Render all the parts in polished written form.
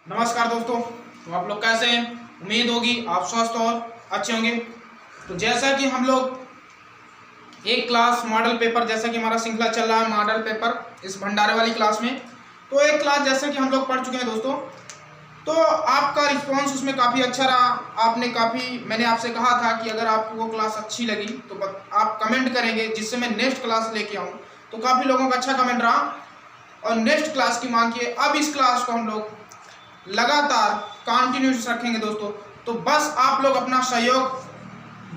नमस्कार दोस्तों, तो आप लोग कैसे हैं? उम्मीद होगी आप स्वस्थ और अच्छे होंगे। तो जैसा कि हम लोग एक क्लास मॉडल पेपर, जैसा कि हमारा श्रृंखला चल रहा है मॉडल पेपर इस भंडारे वाली क्लास में, तो एक क्लास जैसा कि हम लोग पढ़ चुके हैं दोस्तों। तो आपका रिस्पॉन्स उसमें काफ़ी अच्छा रहा। आपने मैंने आपसे कहा था कि अगर आपको वो क्लास अच्छी लगी तो आप कमेंट करेंगे, जिससे मैं नेक्स्ट क्लास लेके आऊँ। तो काफ़ी लोगों का अच्छा कमेंट रहा और नेक्स्ट क्लास की मांग किए। अब इस क्लास को हम लोग लगातार कंटिन्यूस रखेंगे दोस्तों। तो बस आप लोग अपना सहयोग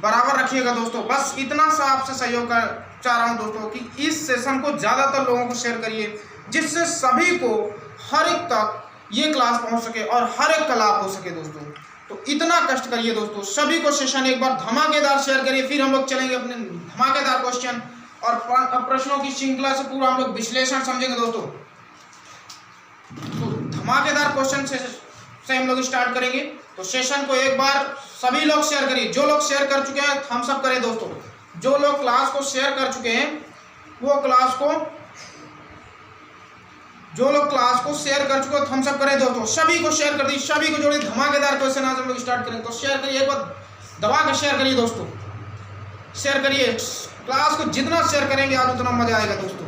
बराबर रखिएगा दोस्तों। बस इतना सा आपसे सहयोग चाह रहा हूँ दोस्तों कि इस सेशन को ज़्यादातर लोगों को शेयर करिए, जिससे सभी को हर एक तक ये क्लास पहुँच सके और हर एक का लाभ हो सके दोस्तों। तो इतना कष्ट करिए दोस्तों, सभी को सेशन एक बार धमाकेदार शेयर करिए। फिर हम लोग चलेंगे अपने धमाकेदार क्वेश्चन और प्रश्नों की श्रृंखला से पूरा हम लोग विश्लेषण समझेंगे दोस्तों। तो धमाकेदार क्वेश्चन से हम लोग स्टार्ट करेंगे। तो सेशन को एक बार सभी लोग शेयर करिए। जो लोग शेयर कर चुके हैं थम्स अप करें दोस्तों। जो लोग क्लास को शेयर कर चुके हैं वो क्लास को शेयर कर चुके हो थम्स अप करें दोस्तों। सभी को शेयर कर दी, सभी को जोड़िए। धमाकेदार क्वेश्चन आज हम लोग स्टार्ट करेंगे। तो शेयर करिए, एक बार दबा के शेयर करिए दोस्तों। शेयर करिए, क्लास को जितना शेयर करेंगे आज उतना मजा आएगा दोस्तों।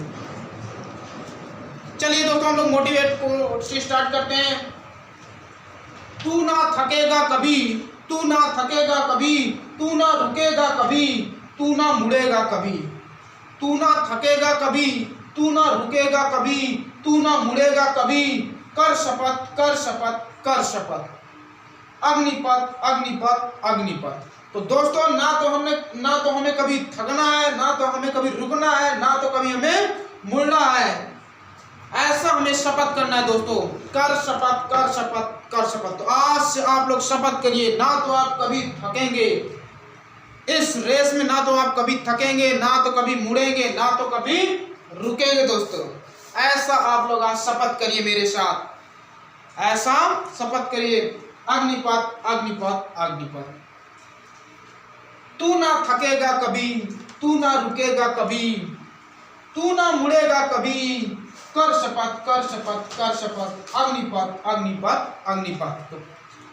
चलिए दोस्तों, हम लोग मोटिवेट को स्टार्ट करते हैं। तू ना थकेगा कभी, तू ना थकेगा कभी, तू ना रुकेगा कभी, तू ना मुड़ेगा कभी। तू ना थकेगा कभी, तू ना रुकेगा कभी, तू ना मुड़ेगा कभी। कर शपथ, कर शपथ, कर शपथ। अग्निपथ, अग्निपथ, अग्निपथ। तो दोस्तों, ना तो हमें कभी थकना है, ना तो हमें कभी रुकना है, ना तो कभी हमें मुड़ना है। ऐसा हमें शपथ करना है दोस्तों। कर शपथ, कर शपथ, कर शपथ। तो आज से आप लोग शपथ करिए, ना तो आप कभी थकेंगे इस रेस में, ना तो आप कभी थकेंगे, ना तो कभी मुड़ेंगे, ना तो कभी रुकेंगे दोस्तों। ऐसा आप लोग आज शपथ करिए मेरे साथ। ऐसा शपथ करिए। अग्निपथ, अग्निपथ, अग्निपथ। तू ना थकेगा कभी, तू ना रुकेगा कभी, तू ना मुड़ेगा कभी। कर शपथ, कर शपथ, कर शपथ। अग्निपथ, अग्निपथ, अग्निपथ। तो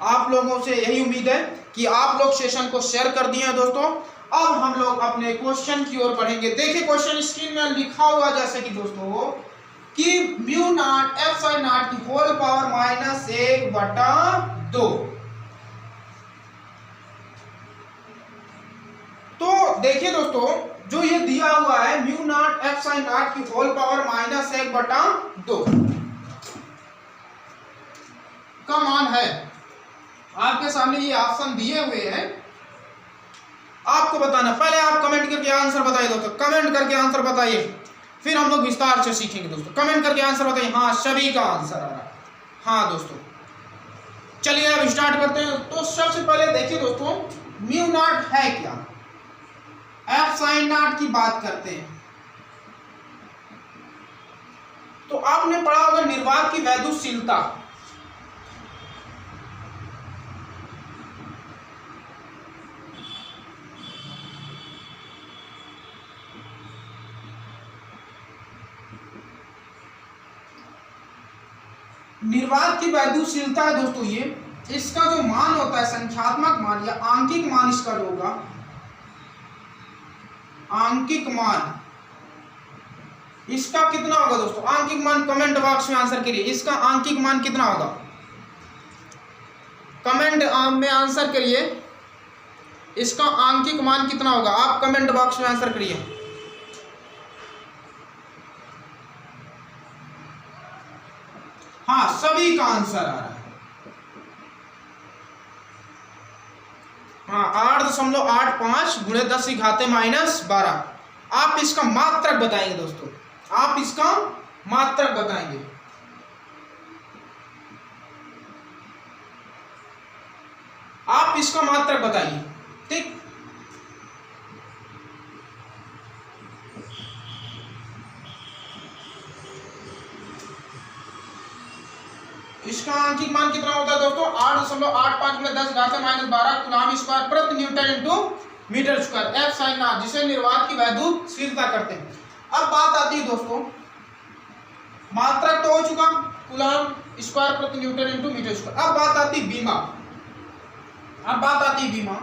आप लोगों से यही उम्मीद है कि आप लोग सेशन को शेयर कर दिए हैं दोस्तों। अब हम लोग अपने क्वेश्चन की ओर बढ़ेंगे। देखिए क्वेश्चन स्क्रीन में लिखा हुआ जैसे कि दोस्तों कि mu naught F sine not की होल पावर -1/2। तो देखिए दोस्तों, जो ये दिया हुआ है mu not F sine not की होल पावर -1/2 का मान है। आपके सामने ये ऑप्शन दिए हुए हैं, आपको बताना। पहले आप कमेंट करके आंसर बताइए दोस्तों। कमेंट करके आंसर बताइए, फिर हम लोग विस्तार से सीखेंगे दोस्तों। कमेंट करके आंसर बताइए। हाँ, सभी का आंसर आ रहा है। हाँ दोस्तों, चलिए अब स्टार्ट करते हैं। तो सबसे पहले देखिए दोस्तों, म्यू नॉट है क्या। एफ साइन नॉट की बात करते हैं तो आपने पढ़ा होगा निर्वात की वैद्युतशीलता। निर्वात की वैद्युतशीलता है दोस्तों ये। इसका जो मान होता है, संख्यात्मक मान या आंकिक मान इसका होगा। आंकिक मान इसका कितना होगा दोस्तों? आंकिक मान कमेंट बॉक्स में आंसर करिए। इसका आंकिक मान कितना होगा? कमेंट में आंसर करिए। इसका आंकिक मान कितना होगा? आप कमेंट बॉक्स में आंसर करिए। हाँ, सभी का आंसर आ रहा है। हाँ, 8.85 × 10⁻⁻12। आप इसका मात्रक बताएंगे दोस्तों। आप इसका मात्रक बताएंगे। आप इसका मात्रक बताइए, ठीक। इसका आंकिक मान कितना होता है दोस्तों? 8.85 × 10⁻⁻12 कूलम्ब स्क्वायर प्रति newton into metre square. Epsilon naught, जिसे निर्वात की वैद्युतशीलता करते हैं। अब बात आती है दोस्तों, मात्रक तो हो चुका, कूलम्ब स्क्वायर प्रति न्यूटन इंटू मीटर स्क्वायर। अब बात आती बीमा, अब बात आती बीमा,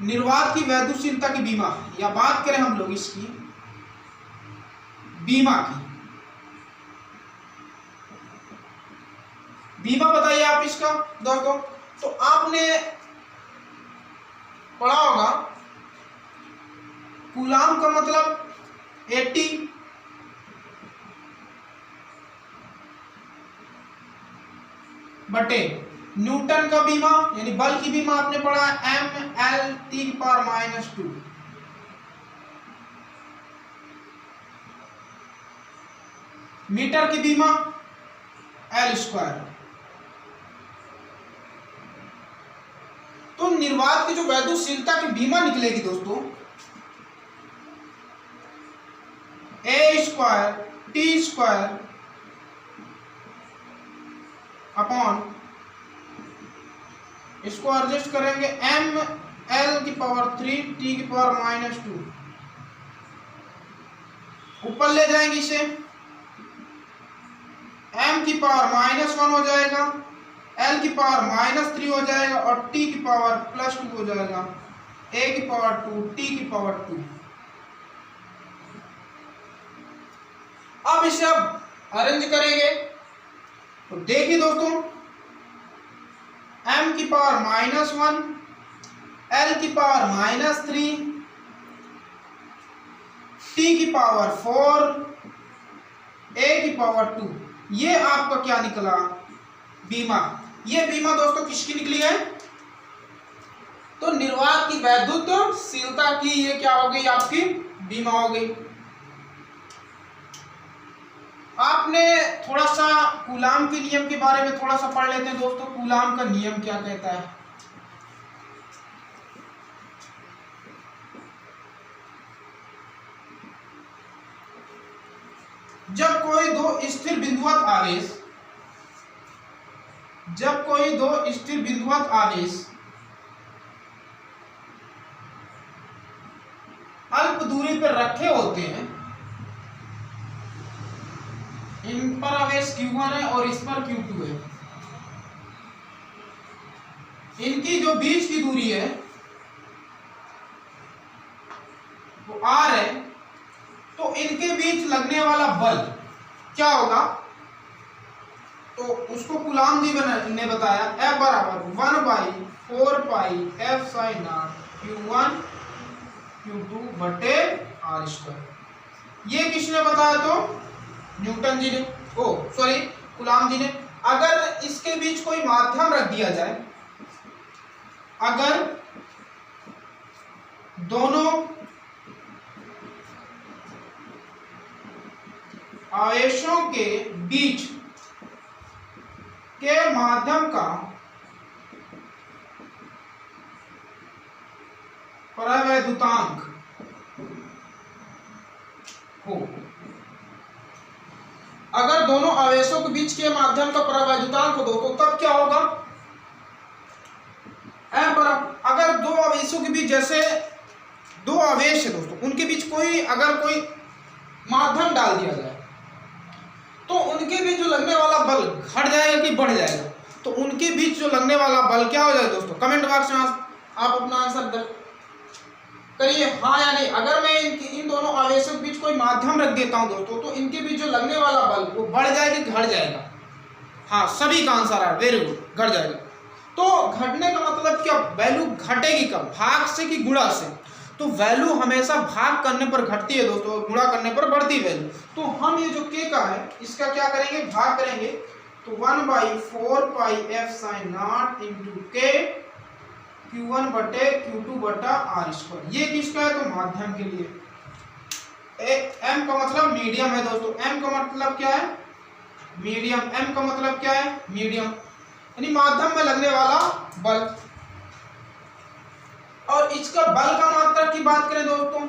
निर्वात की वैद्युतशीलता की बीमा, या बात करें हम लोग इसकी बीमा की। बीमा बताइए आप इसका दोस्तों। तो आपने पढ़ा होगा कूलाम का मतलब 80, बटे न्यूटन का बीमा यानी बल की बीमा आपने पढ़ा mL⁻²। मीटर की बीमा L²। तो निर्वात की जो वैद्युतशीलता की बीमा निकलेगी दोस्तों A²T² अपॉन, इसको एडजस्ट करेंगे mL⁻³ T⁻²। ऊपर ले जाएंगे इसे, m⁻⁻1 हो जाएगा, L⁻³ हो जाएगा और T⁻+2 हो जाएगा, A⁻² T⁻²। अब इसे आप अरेंज करेंगे तो देखिए दोस्तों m⁻⁻1 L⁻³ T⁻4 A⁻², ये आपका क्या निकला बीमा। ये बीमा दोस्तों किसकी निकली है, तो निर्वात की वैद्युतशीलता की ये क्या हो गई आपकी बीमा हो गई। आपने थोड़ा सा कूलाम के नियम के बारे में थोड़ा सा पढ़ लेते हैं दोस्तों। कूलाम का नियम क्या कहता है, जब कोई दो स्थिर बिंदुवत आवेश, जब कोई दो स्थिर बिंदुवत आवेश अल्प दूरी पर रखे होते हैं, इन पर आवेश Q1 है और इस पर Q2 है, इनकी जो बीच की दूरी है वो R है, तो इनके बीच लगने वाला बल क्या होगा, तो उसको कूलाम जी ने बताया F = 1/4πF⁻0 Q1 Q2 बटे R²। ये किसने बताया, तो न्यूटन जी ने, कूलाम जी ने। अगर इसके बीच कोई माध्यम रख दिया जाए, अगर दोनों आवेशों के बीच के माध्यम का परावैद्युतांक हो, अगर दोनों आवेशों के बीच के माध्यम का परावैद्युतांक हो तो तब क्या होगा, अगर दो आवेशों के बीच, जैसे दो आवेश है दोस्तों, उनके बीच कोई अगर कोई माध्यम डाल दिया जाए तो उनके बीच जो लगने वाला बल घट जाएगा कि बढ़ जाएगा, तो उनके बीच जो लगने वाला बल क्या हो जाएगा दोस्तों, कमेंट बॉक्स में आप अपना आंसर करिए हाँ या नहीं। अगर मैं इन दोनों आवेशों के बीच कोई माध्यम रख देता हूं दोस्तों, तो इनके बीच जो लगने वाला बल वो बढ़ जाएगा कि घट जाएगा। हाँ, सभी का आंसर है, वेरी गुड, घट जाएगा। तो घटने का मतलब क्या, वैल्यू घटेगी कब, भाग से कि गुणा से, तो वैल्यू हमेशा भाग करने पर घटती है दोस्तों, गुणा करने पर बढ़ती है वैल्यू। तो हम ये जो k का है इसका क्या करेंगे, भाग करेंगे, तो 1/4πF⁻0 इंटू k Q1 बटे Q2 बटा R²। ये किसका है, तो माध्यम के लिए। M का मतलब मीडियम है दोस्तों, M का मतलब क्या है, मीडियम। M का मतलब क्या है, मीडियम, यानी माध्यम में लगने वाला बल। और इसका बल का मात्रक की बात करें दोस्तों,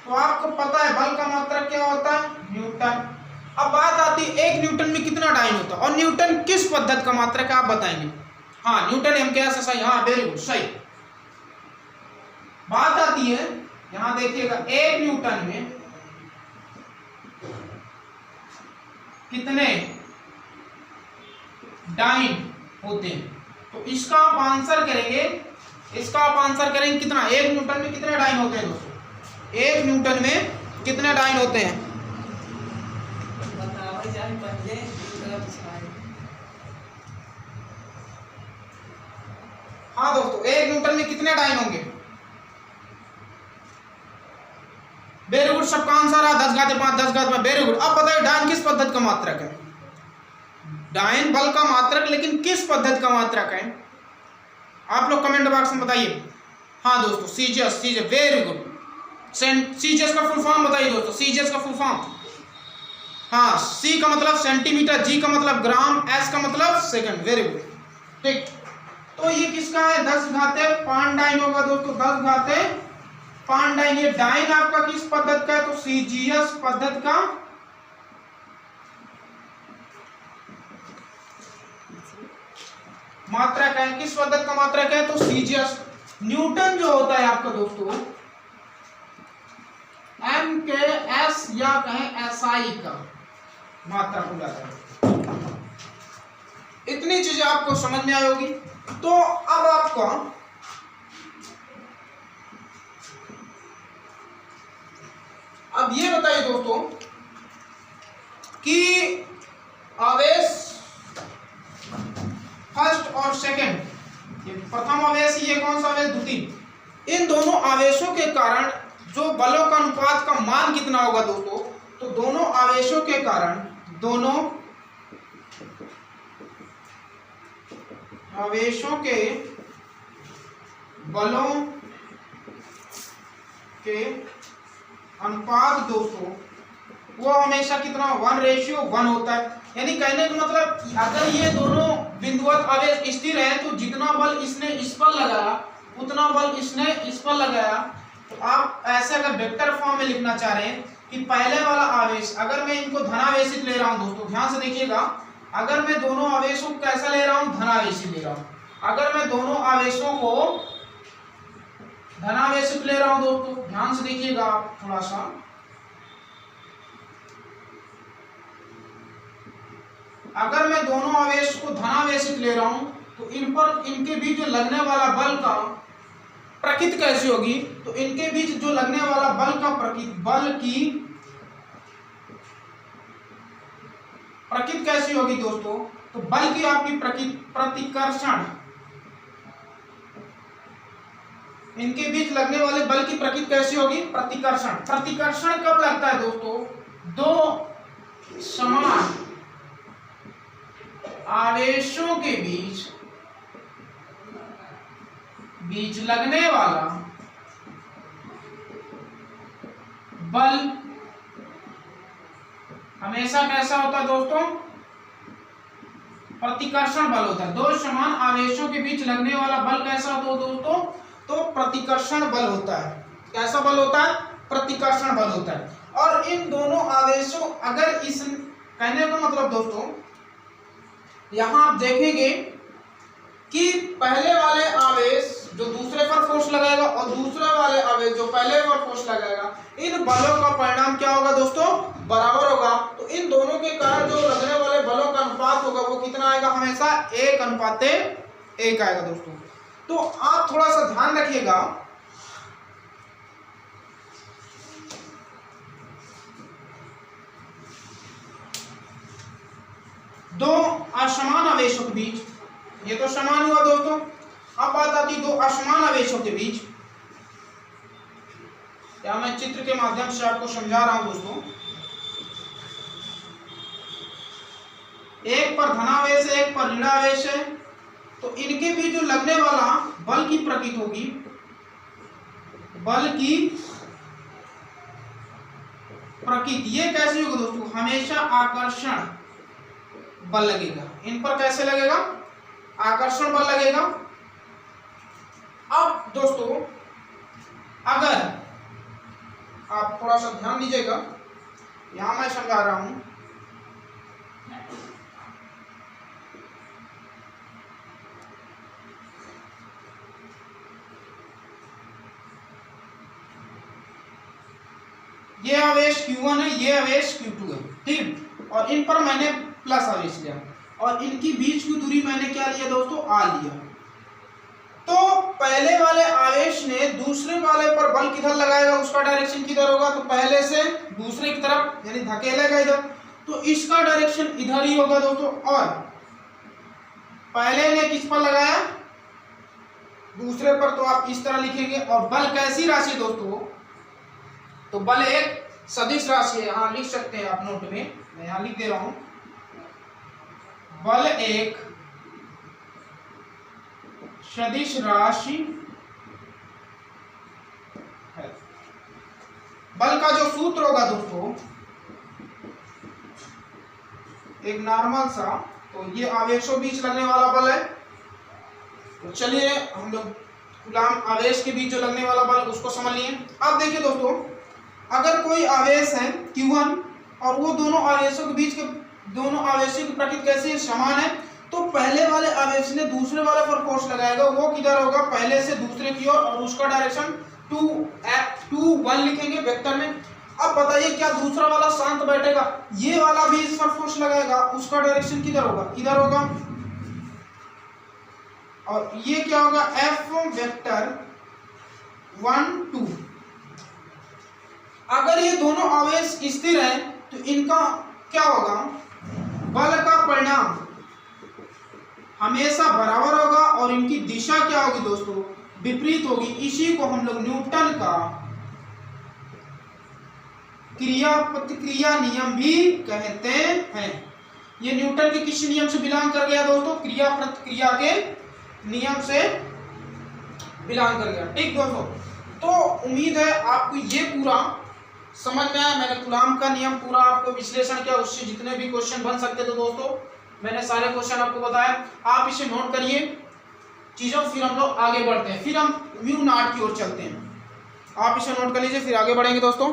तो आपको पता है बल का मात्रक क्या होता है, न्यूटन। अब बात आती है 1 न्यूटन में कितना डाइन होता है, और न्यूटन किस पद्धति का मात्रक है आप बताएंगे। हाँ, न्यूटन एम क्या सही, हाँ वेरी गुड, सही। बात आती है यहां देखिएगा 1 न्यूटन में कितने डाइन होते हैं। तो इसका आप आंसर करेंगे, कितना, 1 न्यूटन में कितने डाइन होते हैं दोस्तों? 1 न्यूटन में कितने डाइन होते हैं? हाँ दोस्तों, 1 न्यूटन में कितने डाइन होंगे? वेरी गुड, सबका आंसर है 10 घाते 5, 10 घाते 5, वेरी गुड। अब बताइए डाइन किस पद्धति का मात्रक है? डाइन बल का मात्रक, लेकिन किस पद्धति का मात्रक है? आप लोग कमेंट बॉक्स में बताइए। हाँ दोस्तों, सीजियस, वेरी गुड। सीजियस का फुल फॉर्म बताइए दोस्तों, सीजियस का फुल फॉर्म। हाँ, सी का मतलब सेंटीमीटर, जी का मतलब ग्राम, एस का मतलब सेकंड, वेरी गुड, ठीक। तो ये किसका है? 10 घाते 5 डाइन होगा दोस्तों, 10 घाते 5 डाइन। ये डाइन आपका किस पद्धति का है? तो सीजियस पद्धति का मात्रक है। किस पद्धति का मात्रक है? तो सीजियस। न्यूटन जो होता है आपका दोस्तों एम के एस या कहें एसआई का मात्रक हो जाता है। इतनी चीजें आपको समझ में आई होगी। तो अब आपको अब ये बताइए दोस्तों कि आवेश फर्स्ट और सेकंड, ये प्रथम आवेश, ये कौन सा आवेश? द्वितीय। इन दोनों आवेशों के कारण जो बलों का अनुपात का मान कितना होगा दोस्तों? तो दोनों आवेशों के कारण, दोनों आवेशों के बलों के अनुपात दोस्तों वो हमेशा कितना? 1:1 होता है। यानी कहने का मतलब अगर ये दोनों बिंदुवत आवेश स्थिर है तो जितना बल इसने इस पर लगाया उतना बल इसने इस पर लगाया। तो आप ऐसे अगर वेक्टर फॉर्म में लिखना चाह रहे हैं कि पहले वाला आवेश, अगर मैं इनको धनावेशित ले रहा हूं दोस्तों, ध्यान से देखिएगा, अगर मैं दोनों आवेशों को कैसा ले रहा हूं? धनावेशित ले रहा हूं। अगर मैं दोनों आवेशों को धनावेशित ले रहा हूं दोस्तों, ध्यान से देखिएगा आप थोड़ा सा, अगर मैं दोनों आवेश को धनावेशित ले रहा हूं तो इन पर, इनके बीच जो लगने वाला बल का प्रकृति कैसी होगी? तो इनके बीच जो लगने वाला बल का प्रकृति कैसी होगी दोस्तों? तो बल की आपकी प्रतिकर्षण, इनके बीच लगने वाले बल की प्रकृति कैसी होगी? प्रतिकर्षण। प्रतिकर्षण कब लगता है दोस्तों? दो समान आवेशों के बीच लगने वाला बल हमेशा कैसा होता है दोस्तों? प्रतिकर्षण बल होता है। दो समान आवेशों के बीच लगने वाला बल कैसा होता है दोस्तों? तो प्रतिकर्षण बल होता है। कैसा बल होता है? प्रतिकर्षण बल होता है। और इन दोनों आवेशों, अगर इस, कहने का मतलब दोस्तों यहां आप देखेंगे कि पहले वाले आवेश जो दूसरे पर फोर्स लगाएगा और दूसरे वाले आवेश जो पहले पर फोर्स लगाएगा, इन बलों का परिणाम क्या होगा दोस्तों? बराबर होगा। तो इन दोनों के कारण जो लगने वाले बलों का अनुपात होगा वो कितना आएगा? हमेशा 1:1 आएगा दोस्तों। तो आप थोड़ा सा ध्यान रखिएगा, दो असमान आवेशों के बीच, ये तो समान हुआ दोस्तों। अब बात आती दो असमान आवेशों के बीच, या मैं चित्र के माध्यम से आपको समझा रहा हूं दोस्तों। एक पर धनावेश है, एक पर ऋणावेश है, तो इनके बीच जो लगने वाला बल की प्रकृति होगी, बल की प्रकृति ये कैसी होगी दोस्तों? हमेशा आकर्षण बल लगेगा। इन पर कैसे लगेगा? आकर्षण बल लगेगा। अब दोस्तों अगर आप थोड़ा सा ध्यान दीजिएगा, यहां मैं समझा रहा हूं, ये आवेश Q1 है, ये आवेश Q2 है, ठीक। और इन पर मैंने प्लस आवेश लिया और इनकी बीच की दूरी मैंने क्या लिया दोस्तों, आ लिया। तो पहले वाले आवेश ने दूसरे वाले पर बल किधर लगाएगा, उसका डायरेक्शन किधर होगा, तो पहले से दूसरे की तरफ यानी धकेलेगा इधर, तो इसका डायरेक्शन इधर ही होगा दोस्तों। और पहले ने किस पर लगाया, दूसरे पर, तो आप इस तरह लिखेंगे। और बल कैसी राशि दोस्तों, तो बल एक सदिश राशि है, यहां लिख सकते हैं आप नोट में, मैं यहां लिख दे रहा हूं, बल एक सदिश राशि है। बल का जो सूत्र होगा दोस्तों, एक नॉर्मल सा, तो ये आवेशों बीच लगने वाला बल है। तो चलिए हम लोग कूलाम आवेश के बीच जो लगने वाला बल उसको समझ लिए। अब देखिए दोस्तों, अगर कोई आवेश है Q1 और वो दोनों आवेशों के बीच के दोनों आवेशों की प्रकृति कैसी समान है, तो पहले वाले आवेश ने दूसरे वाले पर फोर्स लगाएगा, वो किधर होगा, पहले से दूसरे की ओर, और उसका डायरेक्शन 2 1 लिखेंगे वेक्टर में। अब बताइए क्या दूसरा वाला शांत बैठेगा, ये वाला भी इस पर फोर्स लगाएगा, उसका डायरेक्शन किधर होगा, इधर होगा। और ये क्या होगा, F वेक्टर 1 2। अगर ये दोनों आवेश स्थिर हैं तो इनका क्या होगा, बल का परिणाम हमेशा बराबर होगा और इनकी दिशा क्या होगी दोस्तों, विपरीत होगी। इसी को हम लोग न्यूटन का क्रिया प्रतिक्रिया नियम भी कहते हैं। ये न्यूटन के किस नियम से बिलोंग कर गया दोस्तों, क्रिया प्रतिक्रिया के नियम से बिलोंग कर गया। ठीक दोस्तों, तो उम्मीद है आपको ये पूरा समझ में आया। मैंने कूलाम का नियम पूरा आपको विश्लेषण किया, उससे जितने भी क्वेश्चन बन सकते थे दोस्तों मैंने सारे क्वेश्चन आपको बताया। आप इसे नोट करिए चीजों, फिर हम लोग आगे बढ़ते हैं, फिर हम म्यू नॉट की ओर चलते हैं। आप इसे नोट कर लीजिए, फिर आगे बढ़ेंगे दोस्तों।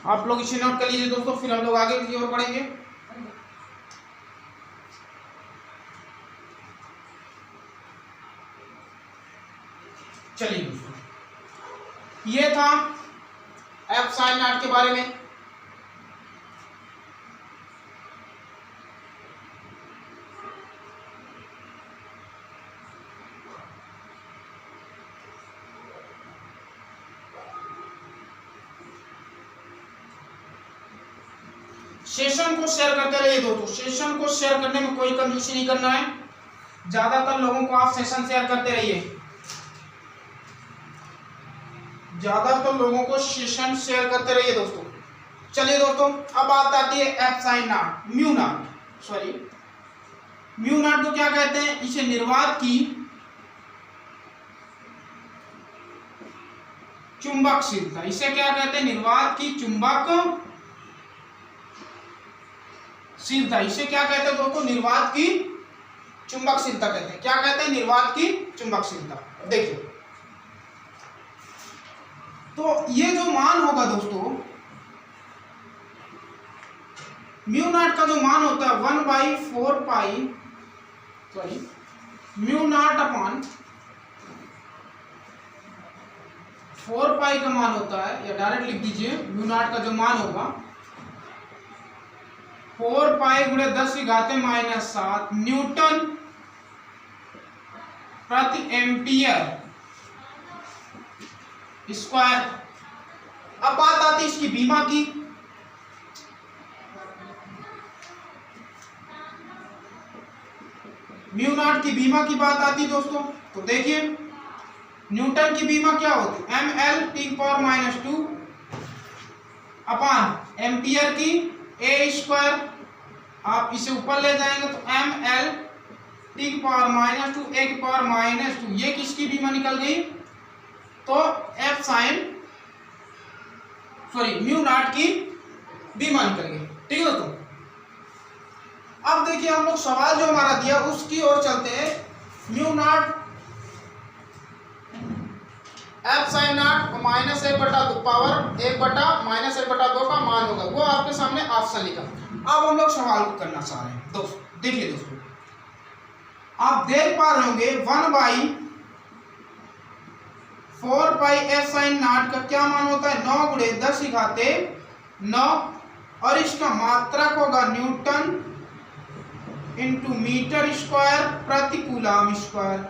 आप लोग इसे नोट कर लीजिए दोस्तों, फिर हम लोग आगे की ओर बढ़ेंगे। चलिए दोस्तों, ये था F sin नॉट के बारे में। सेशन को शेयर करते रहिए दोस्तों, सेशन को शेयर करने में कोई कंजूसी नहीं करना है। ज्यादातर लोगों को आप सेशन शेयर करते रहिए, ज्यादातर लोगों को सेशन शेयर करते रहिए दोस्तों। चलिए दोस्तों, अब बात आती है F sin not, mu naught, sorry mu naught को क्या कहते हैं, इसे निर्वात की चुंबकशीलता, इसे क्या कहते हैं, निर्वात की चुंबक शीलता, इसे क्या कहते हैं दोस्तों, निर्वात की चुंबकशीलता कहते हैं। क्या कहते हैं, निर्वात की चुंबकशीलता। देखिए तो ये जो मान होगा दोस्तों, म्यू नॉट का जो मान होता है 1/4 पाई, सॉरी म्यू नॉट अपॉन 4 पाई का मान होता है, या डायरेक्ट लिख दीजिए म्यू नॉट का जो मान होगा 4 पाई गुणे 10⁻⁻7 न्यूटन प्रति एम्पियर स्क्वायर। अब बात आती है इसकी बीमा की। म्यू नॉट की बीमा की बात आती दोस्तों, तो देखिए न्यूटन की बीमा क्या होती है, ml (10⁻²) अपॉन एम्पियर की a², आप इसे ऊपर ले जाएंगे तो ml(10⁻²) a², ये किसकी बीमा निकल गई, तो म्यू नॉट की बीमा निकल गई। ठीक है दोस्तों, अब देखिए हम लोग सवाल जो हमारा दिया उसकी ओर चलते हैं। Mu naught F sine not -1/2 power 1/-1/2 का मान होगा, वो आपके सामने ऑप्शन लिखा। अब हम लोग सवाल को करना चाह रहे हैं दोस्तों। देखिए दोस्तों, आप देख पा रहे होंगे 1/4 एफ साइन नॉट का क्या मान होता है, 9 × 10⁻9, और इसका मात्रक होगा न्यूटन × मीटर² प्रति कूलम स्क्वायर।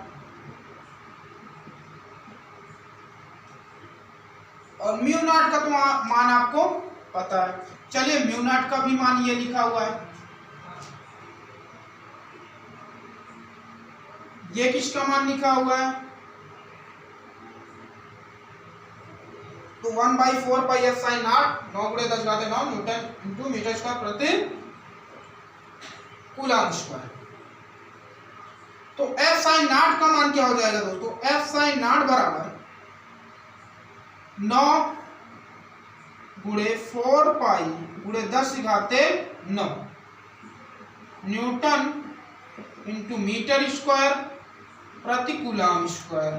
और म्यू नॉट का तो मान आपको पता है। चलिए म्यू नॉट का भी मान ये लिखा हुआ है, ये किसका मान लिखा हुआ है, तो 1/4 एफ साइन नॉट 9 × 10⁻9 न्यूटन × मीटर² प्रति कूलम स्क्वायर। तो एफ साइन नॉट का मान क्या हो जाएगा दोस्तों, एफ साइन नॉट बराबर 9 × 4 पाई × 10⁻9 न्यूटन × मीटर² प्रति coulomb square.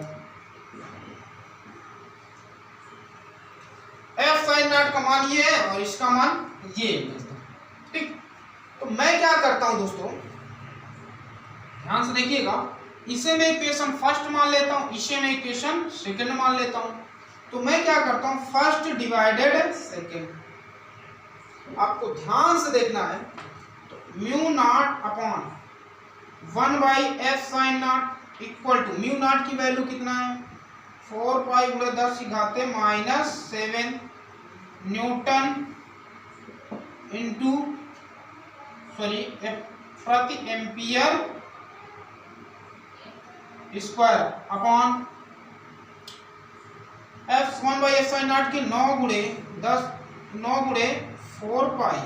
Epsilon not का मान ये है और इसका मान ये है दोस्तों। ठीक, तो मैं क्या करता हूं दोस्तों, ध्यान से देखिएगा, इसे मैं इक्वेशन फर्स्ट मान लेता हूं, इसे मैं इक्वेशन सेकंड मान लेता हूं। तो मैं क्या करता हूं, फर्स्ट डिवाइडेड सेकंड। आपको ध्यान से देखना है, तो म्यू नॉट अपॉन 1/f साइन naught equal to, mu naught की वैल्यू कितना है, 4 × 10⁻⁻7 न्यूटन प्रति एम्पियर स्क्वायर अपॉन एफ 1/f साइन नॉट के 9 × 4 पाई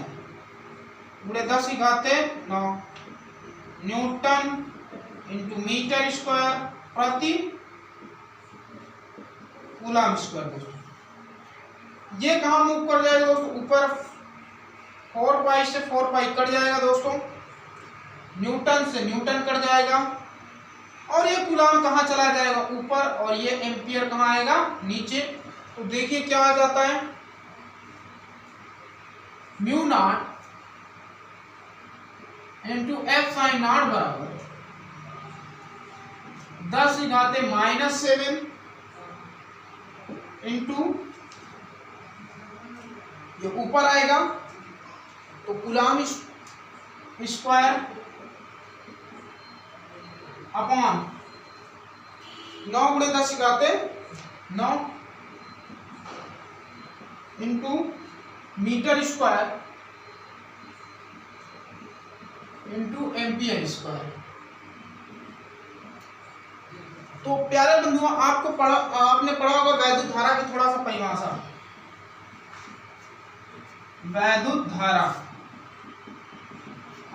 × 10⁻9 न्यूटन × मीटर² प्रति कूलम स्क्वायर। दोस्तों ये कहाँ मूव कर जाएगा दोस्तों, ऊपर 4 पाई से 4 पाई कट जाएगा दोस्तों, न्यूटन से न्यूटन कट जाएगा, और ये कूलम कहाँ चला जाएगा ऊपर, और ये एम्पियर कहाँ आएगा नीचे। तो देखिए क्या आ जाता है, mu naught × epsilon naught बराबर 10⁻⁻7 इंटू, ये ऊपर आएगा तो कूलम स्क्वायर अपॉन 9 × 10⁻9 इंटू मीटर² इंटू एम्पियर²। तो प्यारे बंधुओं, आपने पढ़ा होगा वैद्युत धारा की थोड़ा सा परिभाषा। वैद्युत धारा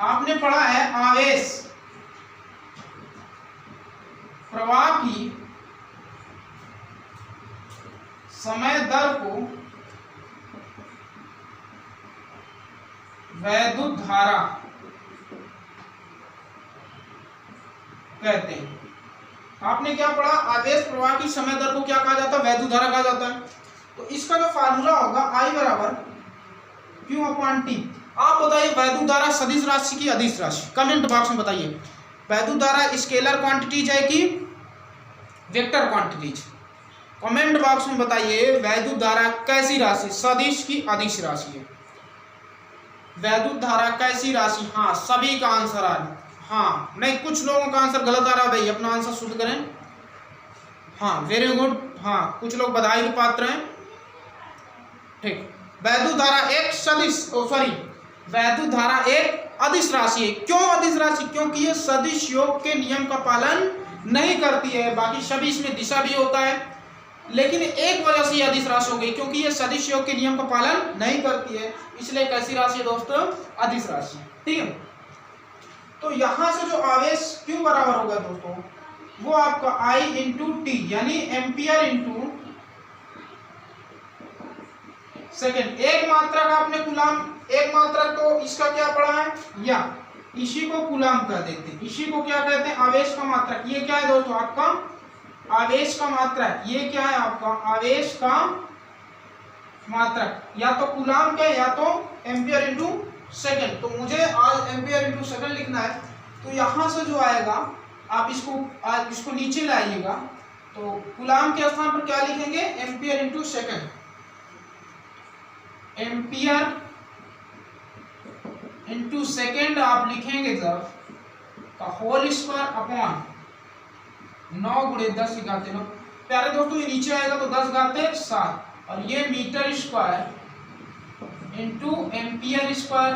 आपने पढ़ा है, आवेश प्रवाह की समय दर को वैद्युत धारा कहते हैं। आपने क्या पढ़ा, आवेश प्रवाह की समय दर को क्या कहा जाता है, वैद्युत धारा कहा जाता है। तो इसका जो फार्मूला होगा I बराबर Q/T। आप बताइए वैद्युत धारा सदिश राशि की अदिश राशि, कमेंट बॉक्स में बताइए। वैद्युत धारा स्केलर क्वांटिटीज है कि वेक्टर क्वांटिटीज, कमेंट बॉक्स में बताइए। वैद्युत धारा कैसी राशि, सदिश की अदिश राशि है। वैद्युत धारा कैसी राशि, हाँ सभी का आंसर आ रहा, हाँ नहीं कुछ लोगों का आंसर गलत आ रहा है भाई, अपना आंसर शुद्ध करें। हाँ वेरी गुड, हाँ कुछ लोग बधाई के पात्र हैं। ठीक, वैद्युत धारा एक सदिश, वैद्युत धारा एक अदिश राशि है। क्यों अदिश राशि? क्योंकि ये सदिश योग के नियम का पालन नहीं करती है। बाकी सभी इसमें दिशा भी होता है, लेकिन एक वजह से ये अदिश राशि हो गई, क्योंकि ये सदिश योग के नियम का पालन नहीं करती है, इसलिए कैसी राशि है दोस्तों? अदिश राशि। ठीक है, तो यहां से जो आवेश Q बराबर होगा दोस्तों, वो आपका I इंटू टी, यानी एम्पियर इंटू सेकेंड। एक मात्रक आपने कूलाम, एक मात्रक तो इसका क्या पढ़ा है, या इसी को कूलाम कह देते हैं। इसी को क्या कहते हैं? आवेश का मात्रक। ये क्या है दोस्तों? आपका आवेश का मात्रक। ये क्या है? आपका आवेश का मात्रक, या तो कूलाम का या तो एम्पियर इंटू सेकेंड। तो मुझे आज एम्पियर इंटू सेकेंड लिखना है, तो यहां से जो आएगा आप इसको नीचे लाइएगा, तो कूलाम के स्थान पर क्या लिखेंगे? Ampere into second. Ampere into second आप लिखेंगे जब का होल स्क्वायर अपॉन 9 गुणे 10 घाते 9। प्यारे दोस्तों, ये नीचे आएगा तो 10 घाते 7, और ये metre square into ampere square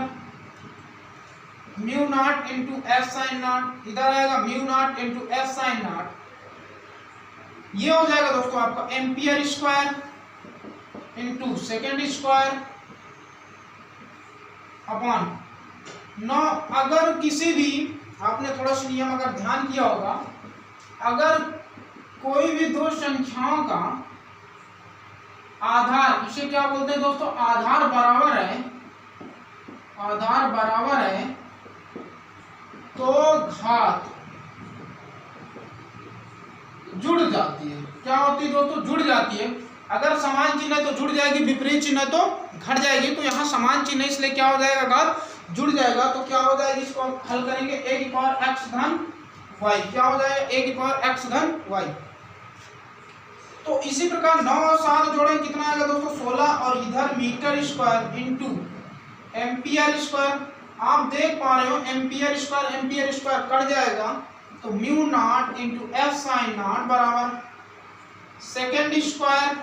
mu naught into epsilon naught. इधर आएगा mu naught into epsilon naught. ये हो जाएगा दोस्तों आपका ampere square into second square upon 9। अगर किसी भी, आपने थोड़ा सा नियम अगर ध्यान किया होगा, अगर कोई भी दो संख्याओं का आधार, इसे क्या बोलते हैं दोस्तों? आधार बराबर है, आधार बराबर है, तो घात जुड़ जाती है। क्या होती है दोस्तों? जुड़ जाती है। अगर समान चिन्ह है तो जुड़ जाएगी, विपरीत चिन्ह है तो घट जाएगी। तो यहाँ समान चिन्ह है, इसलिए क्या हो जाएगा? घात जुड़ जाएगा। तो क्या हो जाएगी? इसको हल करेंगे a की पावर x धन y। क्या हो जाएगा? a की पावर x धन y। तो इसी प्रकार 9 और 7 जोड़ें, कितना आएगा दोस्तों? 16, और इधर metre square into ampere square. आप देख पा रहे हो एम्पियर स्क्वायर कट जाएगा, तो mu naught into epsilon naught बराबर सेकेंड स्क्वायर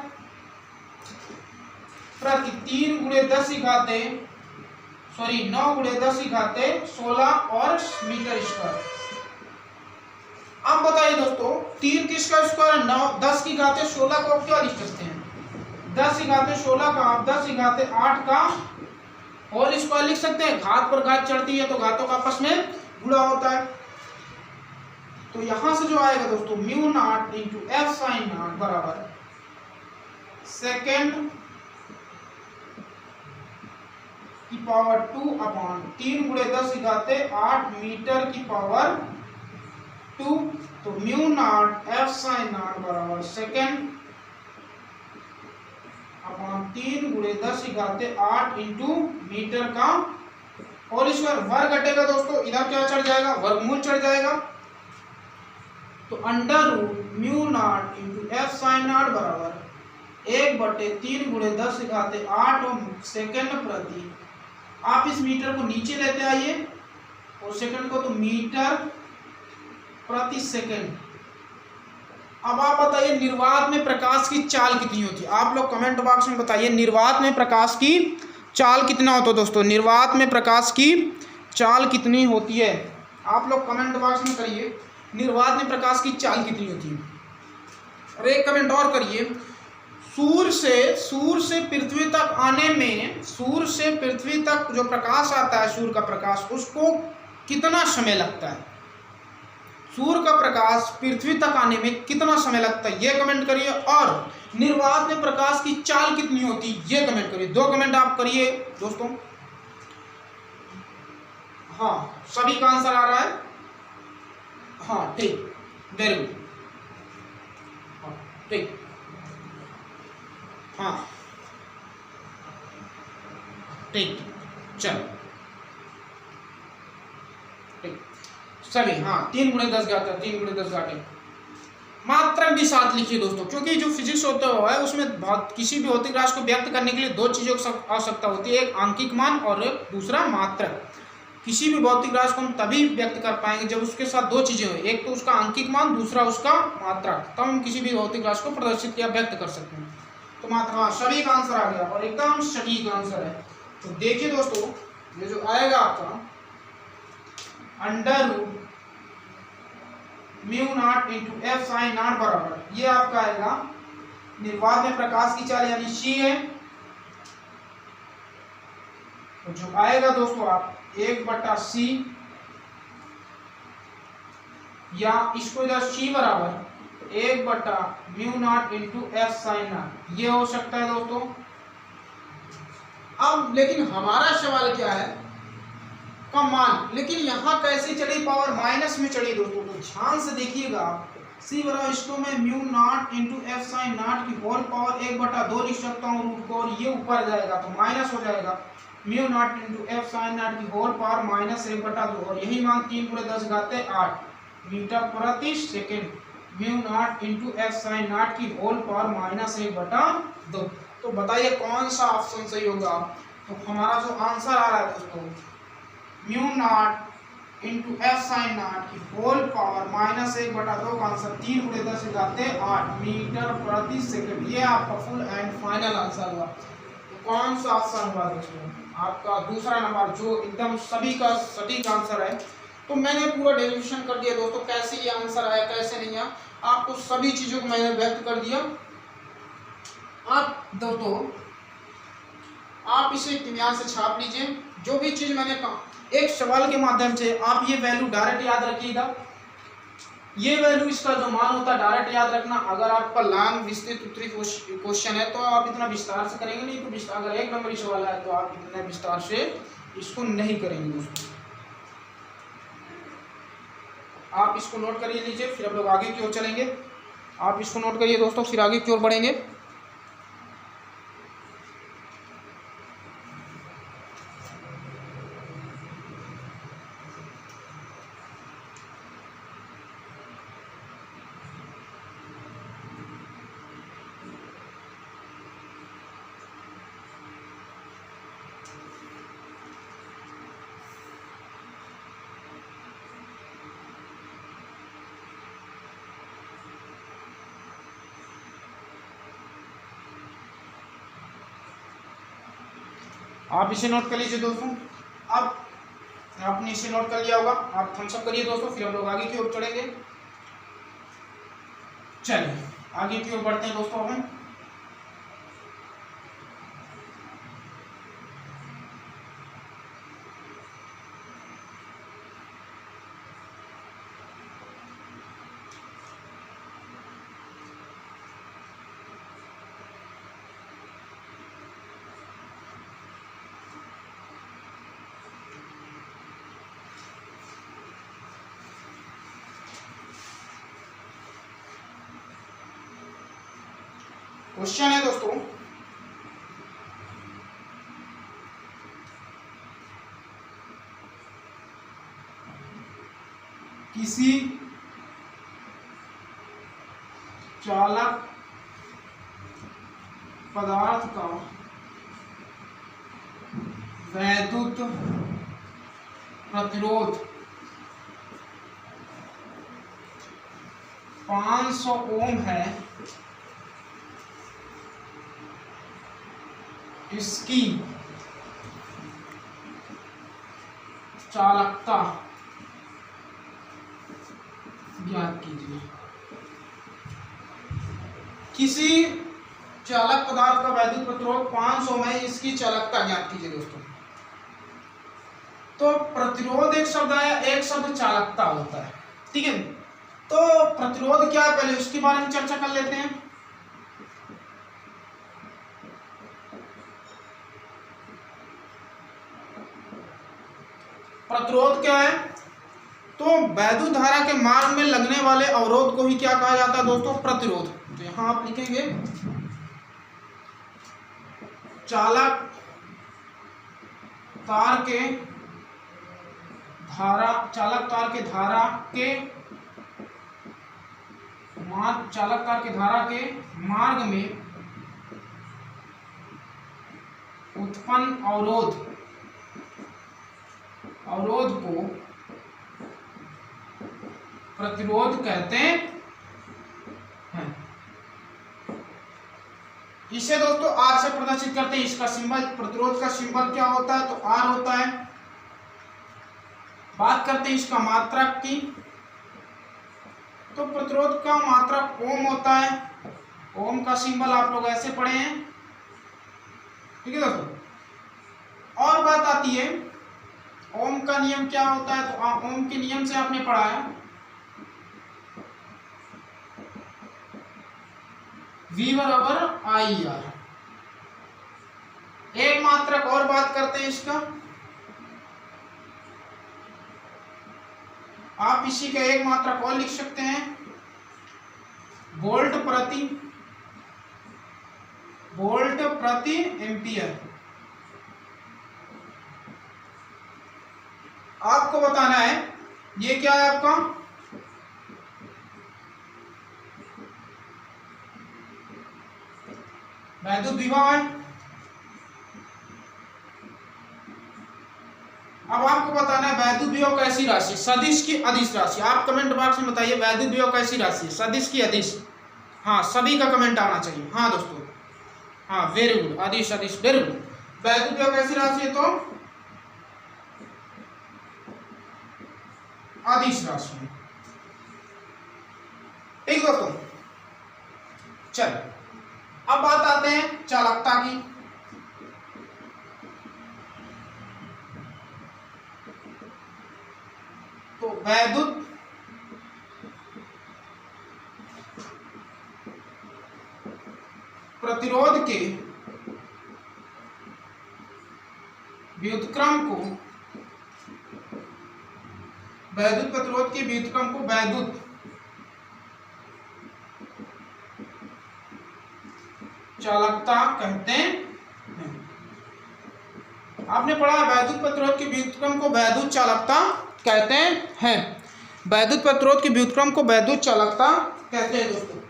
प्रति 3 गुणे 10 घाते 9 गुणे 10 घाते 16 और मीटर स्क्वायर। अब बताइए दोस्तों, 3 किसका स्क्वायर? 9। 10 की घाते 16 को आप क्या लिख सकते हैं? 10 की घाते 16 का आप 10 की घाते 8 का होल स्क्वायर लिख सकते हैं। घात पर घात चढ़ती है तो घातों का आपस में गुणा होता है। तो यहां से जो आएगा दोस्तों, mu naught into epsilon naught बराबर सेकेंड की पावर 2 अपॉन 3 गुणे 10 घाते 8 मीटर की पावर 2। तो mu not F sine naught बराबर सेकेंड अपॉन 3 गुणे 10 घाते 8 इंटू मीटर का होल स्क्वायर। वर्ग घटेगा दोस्तों, इधर क्या चढ़ जाएगा? वर्गमूल चढ़ जाएगा। तो under root mu naught into epsilon naught बराबर 1/3 गुणे 10 घाते 8 सेकेंड प्रति। आप इस मीटर को नीचे लेते आइए और सेकंड को, तो मीटर प्रति सेकंड। अब आप बताइए निर्वात में प्रकाश की चाल कितनी होती है? आप लोग कमेंट बॉक्स में बताइए निर्वात में प्रकाश की चाल कितना होता है दोस्तों? निर्वात में प्रकाश की चाल कितनी होती है? आप लोग कमेंट बॉक्स में करिए, निर्वात में प्रकाश की चाल कितनी होती है। और एक कमेंट और करिए, सूर्य से पृथ्वी तक आने में, सूर्य से पृथ्वी तक जो प्रकाश आता है, सूर्य का प्रकाश, उसको कितना समय लगता है? सूर्य का प्रकाश पृथ्वी तक आने में कितना समय लगता है, ये कमेंट करिए। और निर्वात में प्रकाश की चाल कितनी होती है, ये कमेंट करिए। 2 कमेंट आप करिए दोस्तों। हाँ, सभी का आंसर आ रहा है। हाँ ठीक, वेरी गुड। हाँ ठीक, हाँ ठीक, चलो ठीक सभी। हाँ 3 गुणे 10 घाते 3 गुणे 10 घाटे। मात्रक भी साथ लिखिए दोस्तों, क्योंकि जो फिजिक्स होता है उसमें किसी भी भौतिक राशि को व्यक्त करने के लिए 2 चीज़ों की आवश्यकता होती है, एक आंकिक मान और एक दूसरा मात्रक। किसी भी भौतिक राशि को हम तभी व्यक्त कर पाएंगे जब उसके साथ 2 चीज़ें हो, एक तो उसका आंकिक मान, दूसरा उसका मात्रक, तब हम किसी भी भौतिक राशि को प्रदर्शित या व्यक्त कर सकते हैं। तो मात्र, हाँ सभी का आंसर आ गया और एकदम सटीक आंसर है। तो देखिए दोस्तों, ये जो आएगा आपका under root mu naught into epsilon naught बराबर, ये आपका आएगा निर्वात में प्रकाश की चाल यानी सी है, तो जो आएगा दोस्तों आप 1/c, या इसको इधर सी बराबर 1/म्यू naught into epsilon naught, ये हो सकता है दोस्तों। अब लेकिन हमारा सवाल क्या है, का मान, लेकिन यहाँ कैसे चढ़ी, पावर माइनस में चढ़ी दोस्तों, तो ध्यान से देखिएगा। सी बराबर इसको मैं mu naught into epsilon not की होल पावर 1/2 लिख सकता हूँ रूट को, और ये ऊपर जाएगा तो माइनस हो जाएगा, mu naught into epsilon not की होल पावर -1/2, और यही मान 3 × 10 घाते 8 मीटर प्रति second, mu naught into epsilon not की होल पावर -1/2। तो बताइए कौन सा ऑप्शन सही होगा। तो हमारा जो आंसर आ रहा है दोस्तों, mu naught into epsilon not की होल पावर -1/2 का आंसर 3 × 10 घाते 8 मीटर प्रति सेकंड, ये आपका फुल एंड फाइनल आंसर हुआ। तो कौन सा ऑप्शन हुआ दोस्तों, आपका दूसरा नंबर, जो एकदम सभी का सटीक आंसर है। तो मैंने पूरा डेरिवेशन कर दिया दोस्तों, कैसे ये आंसर आया कैसे नहीं आया, आपको सभी चीज़ों को मैंने व्यक्त कर दिया। आप दोस्तों आप इसे इत्मीनान से छाप लीजिए, जो भी चीज़ मैंने कहा एक सवाल के माध्यम से आप ये वैल्यू डायरेक्ट याद रखिएगा, ये वैल्यू इसका जो मान होता है डायरेक्ट याद रखना। अगर आपका लॉन्ग विस्तृत उत्तरी क्वेश्चन है तो आप इतना विस्तार से करेंगे नहीं, तो अगर 1 नंबरी सवाल है तो आप इतने विस्तार से इसको नहीं करेंगे दोस्तों। आप इसको नोट कर लीजिए, फिर हम लोग आगे की ओर चलेंगे। आप इसको नोट करिए दोस्तों, फिर आगे की ओर बढ़ेंगे। आप इसे नोट कर लीजिए दोस्तों। अब आपने इसे नोट कर लिया होगा, आप थम्स अप करिए दोस्तों, फिर हम लोग आगे की ओर चलेंगे। चलिए आगे की ओर बढ़ते हैं दोस्तों। हम क्वेश्चन है दोस्तों, किसी चालक पदार्थ का वैद्युत प्रतिरोध 500 ओम है, इसकी चालकता ज्ञात कीजिए। किसी चालक पदार्थ का वैद्युत प्रतिरोध 500 में, इसकी चालकता ज्ञात कीजिए दोस्तों। तो प्रतिरोध एक शब्द है, एक शब्द चालकता होता है, ठीक है। तो प्रतिरोध क्या है पहले उसके बारे में चर्चा कर लेते हैं। प्रतिरोध क्या है, तो वैद्युत धारा के मार्ग में लगने वाले अवरोध को ही क्या कहा जाता है दोस्तों, प्रतिरोध। तो यहां आप लिखेंगे चालक तार के धारा, चालक तार के धारा के मार्ग, चालक तार के धारा के मार्ग में उत्पन्न अवरोध, अवरोध को प्रतिरोध कहते हैं। इसे दोस्तों आर से प्रदर्शित करते हैं। इसका सिंबल, प्रतिरोध का सिंबल क्या होता है, तो आर होता है। बात करते हैं इसका मात्रक की। तो प्रतिरोध का मात्रक ओम होता है। ओम का सिंबल आप लोग ऐसे पढ़े हैं, ठीक है दोस्तों। और बात आती है ओम का नियम क्या होता है, तो ओम के नियम से आपने पढ़ा है V बराबर IR। एक मात्रक और बात करते हैं इसका, आप इसी का एक मात्रक और लिख सकते हैं वोल्ट प्रति एम्पियर। आपको बताना है ये क्या है आपका वैद्युत विभव है। अब आपको बताना है वैद्युत विभव कैसी राशि, सदिश की अदिश राशि। आप कमेंट बॉक्स में बताइए वैद्युत विभव कैसी राशि, सदिश की अदिश। हाँ, सभी का कमेंट आना चाहिए। हाँ दोस्तों, हाँ वेरी गुड, अदिश अदिश वेरी गुड। वैद्युत विभव कैसी राशि है, तो अदिश राशि है, ठीक दोस्तों। चलो अब बात आते हैं चालकता की। तो वैद्युत प्रतिरोध के व्युत्क्रम को वैद्युत प्रतिरोध के व्युत्क्रम को वैद्युत चालकता कहते हैं। आपने पढ़ा वैद्युत प्रतिरोध के व्युत्क्रम को वैद्युत चालकता कहते हैं। वैद्युत प्रतिरोध के व्युत्क्रम को वैद्युत चालकता कहते हैं दोस्तों।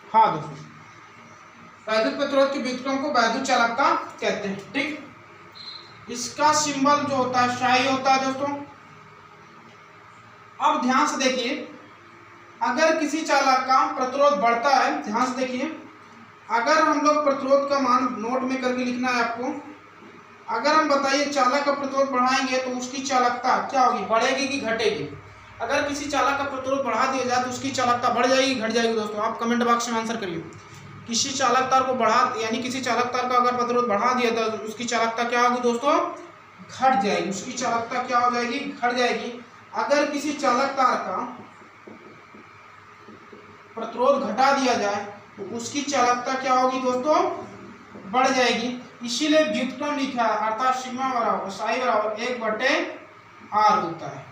हाँ दोस्तों, वैद्युत प्रतिरोध के व्युत्क्रम को वैद्युत चालकता कहते हैं, ठीक। इसका सिंबल जो होता है शाई होता है दोस्तों। अब ध्यान से देखिए, अगर किसी चालक का प्रतिरोध बढ़ता है, ध्यान से देखिए, अगर हम लोग प्रतिरोध का मान नोट में करके लिखना है आपको। अगर हम बताइए चालक का प्रतिरोध बढ़ाएंगे तो उसकी चालकता क्या होगी, बढ़ेगी कि घटेगी। अगर किसी चालक का प्रतिरोध बढ़ा दिया जाए तो उसकी चालकता बढ़ जाएगी घट जाएगी। दोस्तों आप कमेंट बॉक्स में आंसर करिए। किसी चालक तार को बढ़ा, यानी किसी चालक तार का अगर प्रतिरोध बढ़ा दिया तो उसकी चालकता क्या होगी दोस्तों, घट जाएगी। उसकी चालकता क्या हो जाएगी, घट जाएगी। अगर किसी चालक तार का प्रतिरोध घटा दिया जाए तो उसकी चालकता क्या होगी दोस्तों, बढ़ जाएगी। इसीलिए व्युत्क्रम लिखा है, अर्थात सिग्मा बराबर साई बराबर 1/r होता है,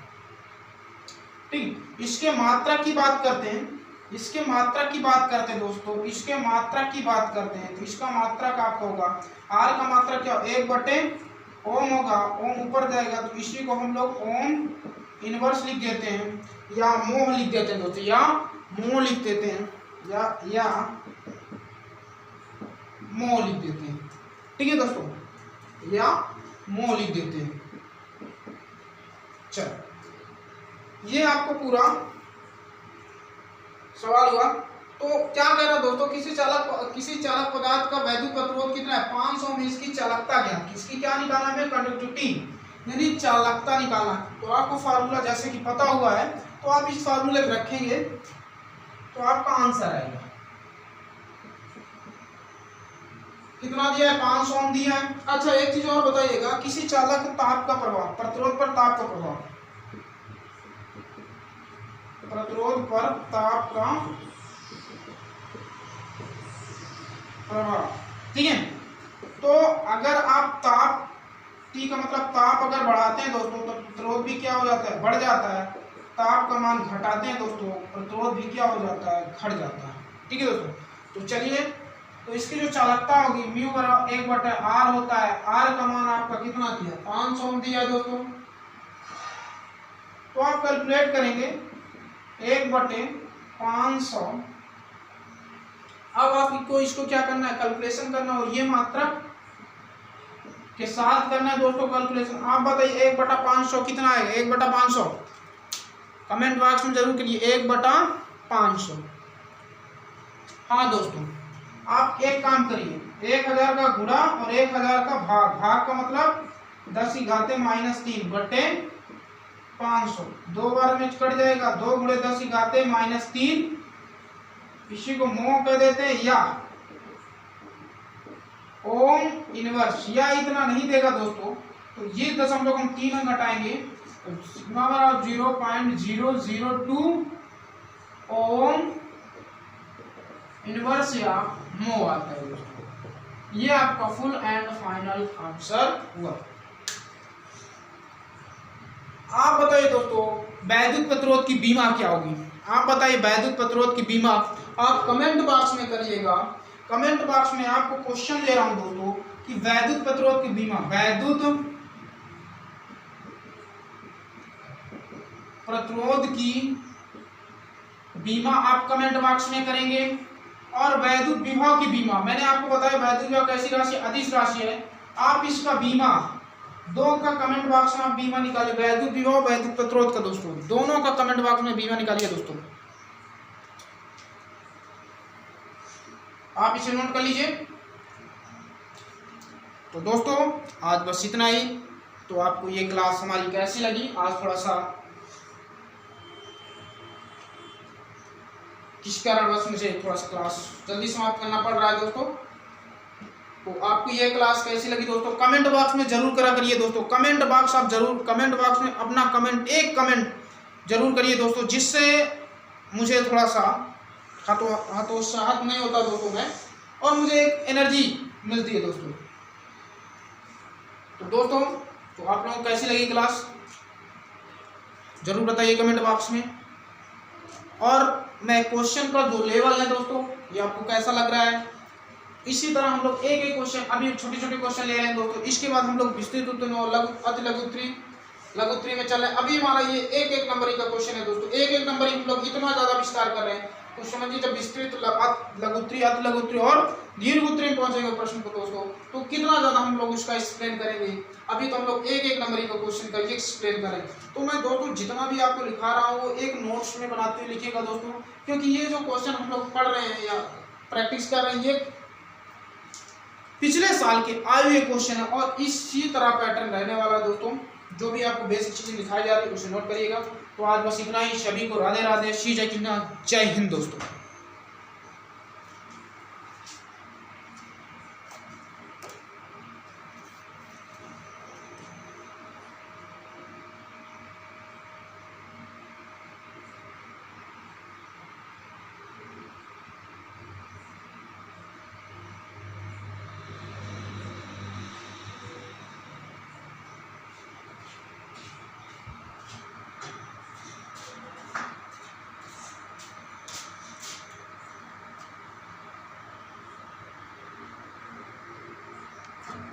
ठीक। इसके मात्रा की बात करते हैं, इसके मात्रा की बात करते हैं दोस्तों, इसके मात्रा की बात करते हैं। तो इसका मात्रा का आपका होगा आर का मात्रा क्या, 1/ओम होगा। ओम ऊपर जाएगा तो इसी को हम लोग ओम इनवर्स लिख देते हैं, या मोह लिख देते हैं दोस्तों, या मोह लिख देते हैं, या मोह लिख देते हैं, ठीक है दोस्तों, या मोह लिख देते हैं। चलो ये आपको पूरा सवाल हुआ। तो क्या कह रहा दोस्तों, किसी चालक पदार्थ का वैद्युत प्रतिरोध कितना है, 500 में इसकी चालकता क्या, किसकी क्या निकालना है, कंडक्टिविटी यानी चालकता निकालना। तो आपको फार्मूला जैसे कि पता हुआ है, तो आप इस फार्मूले को रखेंगे तो आपका आंसर आएगा। कितना दिया है, 500 ओम दिया है। अच्छा एक चीज और बताइएगा, किसी चालक ताप का प्रभाव, प्रतिरोध पर ताप का प्रभाव, प्रतिरोध पर ताप का प्रभाव, ठीक है। तो अगर आप ताप, T का मतलब ताप अगर बढ़ाते हैं दोस्तों तो प्रतिरोध भी क्या हो जाता है, बढ़ जाता है। ताप का मान घटाते हैं दोस्तों, प्रतिरोध भी क्या हो जाता है, घट जाता है, ठीक है दोस्तों। तो चलिए तो इसकी जो चालकता होगी म्यू बराबर 1/r होता है। r का मान आपका कितना दिया, 500 दिया है दोस्तों। तो आप कैलकुलेट करेंगे 1/500। अब आपको इसको क्या करना है, कैलकुलेशन करना, और ये मात्रक के साथ करना है दोस्तों कैलकुलेशन। आप बताइए 1/500 कितना है, 1/500 कमेंट बॉक्स में जरूर करिए 1/500। हाँ दोस्तों, आप एक काम करिए, 1000 का गुणा और 1000 का भाग, भाग का मतलब 10⁻³ बटे 500, 2 बार में कट जाएगा, 2 × 10⁻³ इसी को मोह कह देते हैं, या ओम इनवर्स, या इतना नहीं देगा दोस्तों तो ये दशमलव हम 3 अंक घटाएंगे तो सिग्मा बराबर 0.002 ओम इनवर्स या मोह आता है दोस्तों। ये आपका फुल एंड फाइनल आंसर हुआ। आप बताइए दोस्तों वैद्युत प्रतिरोध की बीमा क्या होगी, आप बताइए वैद्युत प्रतिरोध की बीमा। आप कमेंट बॉक्स में करिएगा, कमेंट बॉक्स में आपको क्वेश्चन ले रहा हूं दोस्तों कि वैद्युत प्रतिरोध की बीमा, वैद्युत प्रतिरोध की बीमा आप कमेंट बॉक्स में करेंगे। और वैद्युत विभव की बीमा, मैंने आपको बताया वैद्युत विभव कैसी राशि, अदिश राशि है। आप इसका बीमा, दो का कमेंट बॉक्स में आप बीमा निकालिए, वैद्युत विभव वैद्युत प्रतिरोध का दोस्तों, दोनों का कमेंट बॉक्स में बीमा निकालिए दोस्तों। आप इसे नोट कर लीजिए। तो दोस्तों आज बस इतना ही। तो आपको ये क्लास हमारी कैसी लगी, आज थोड़ा सा किस कारणवश मुझे थोड़ा सा क्लास जल्दी समाप्त करना पड़ रहा है दोस्तों। तो आपको ये क्लास कैसी लगी दोस्तों कमेंट बॉक्स में जरूर करा करिए दोस्तों। कमेंट बॉक्स आप जरूर, कमेंट बॉक्स में अपना कमेंट, एक कमेंट जरूर करिए दोस्तों, जिससे मुझे थोड़ा सा हतोत्साहित नहीं होता दोस्तों मैं, और मुझे एक एनर्जी मिलती है दोस्तों। तो दोस्तों तो आप लोगों को कैसी लगी क्लास जरूर बताइए कमेंट बॉक्स में। और मैं क्वेश्चन का जो लेवल है दोस्तों ये आपको कैसा लग रहा है, इसी तरह हम लोग एक एक क्वेश्चन, अभी छोटे छोटे क्वेश्चन ले रहे हैं दोस्तों। इसके बाद हम लोग विस्तृत उत्तर और अति लघुत्तरी में चल रहे हैं। अभी हमारा ये एक एक नंबर का क्वेश्चन है दोस्तों, एक एक नंबर हम लोग इतना ज्यादा विस्तार कर रहे हैं तो समझिए जब विस्तृत लघुत्तरी, अति लघुत्तरी और दीर्घ उत्तरी में पहुंचेंगे प्रश्न को दोस्तों तो कितना ज्यादा हम लोग उसका एक्सप्लेन करेंगे। अभी तो हम लोग एक एक नंबर का क्वेश्चन का एक्सप्लेन करें। तो मैं दोस्तों जितना भी आपको लिखा रहा हूँ वो एक नोट्स में बनाते हुए लिखिएगा दोस्तों, क्योंकि ये जो क्वेश्चन हम लोग पढ़ रहे हैं या प्रैक्टिस कर रहे हैं ये पिछले साल के आए हुए क्वेश्चन है और इसी तरह पैटर्न रहने वाला है दोस्तों। जो भी आपको बेसिक चीजें दिखाई जा रही है उसे नोट करिएगा। तो आज बस इतना ही। सभी को राधे राधे, श्री जय किन्ना, जय हिंद दोस्तों।